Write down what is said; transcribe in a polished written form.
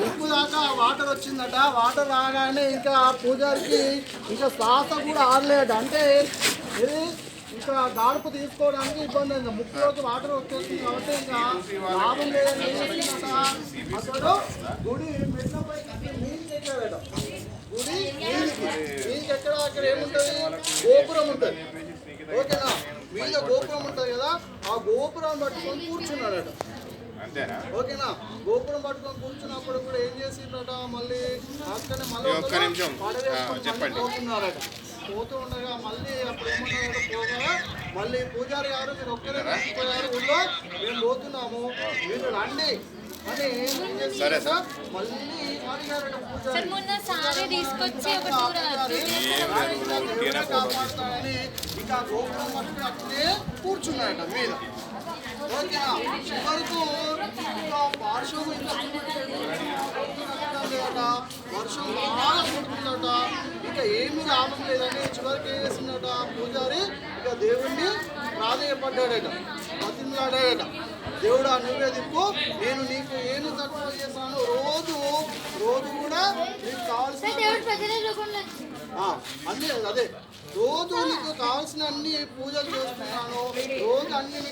ఉప్పు దాకా వాటర్ వచ్చిందట. వాటర్ రాగానే ఇంకా పూజారికి ఇంకా శ్వాస కూడా ఆడలేట. అంటే ఇది ఇంకా గాడుపు తీసుకోవడానికి ఇబ్బంది అయింది. ముక్కులోకి వాటర్ వచ్చేస్తుంది కాబట్టి ఇంకా లాభం లేదని ఏం చేసిందట, అసలు గుడి మెట్లపై నీళ్ళు ఎక్కాడట. గుడి నీళ్ళకి ఎక్కడ అక్కడ ఏముంటుంది, గోపురం ఉంటుంది. ఓకేనా, మీద గోపురం ఉంటుంది కదా, ఆ గోపురం పట్టుకొని కూర్చున్నాడట. ఓకేనా, గోపురం పట్టుకొని కూర్చున్నప్పుడు కూడా ఏం చేసిందట, మళ్ళీ అక్కడనే మళ్ళీ పోతున్నారట. పోతూ ఉండగా మళ్ళీ అప్పుడు ఏమన్నారట, పోగా మళ్ళీ పూజారి గారు మీరు ఒక్కరే పోయారు, ఊళ్ళో మేము పోతున్నాము, మీరు రండి అని ఏం చేస్తారట. మళ్ళీ అడిగారట పూజారి కాపాడుతాడని. ఇంకా గోపురం పట్టుకుని అక్కడే కూర్చున్నాడట మీద. ఓకేనా, చివరకు ఇంకా వర్షం వర్షం బాగా పడుతుందట. ఇంకా ఏమీ లాభం లేదని చివరికి ఏం చేసిందట పూజారి, ఇక దేవుణ్ణి ప్రాధేయపడ్డాడట, బతిమలాడాడట. దేవుడా నువ్వే దిక్కు, నేను నీకు ఏమి తక్కువ చేశాను, రోజు కూడా నీకు కావాల్సిన అన్నీ అదే రోజు నీకు కావాల్సిన అన్ని పూజలు చేస్తున్నాను, రోజు అన్ని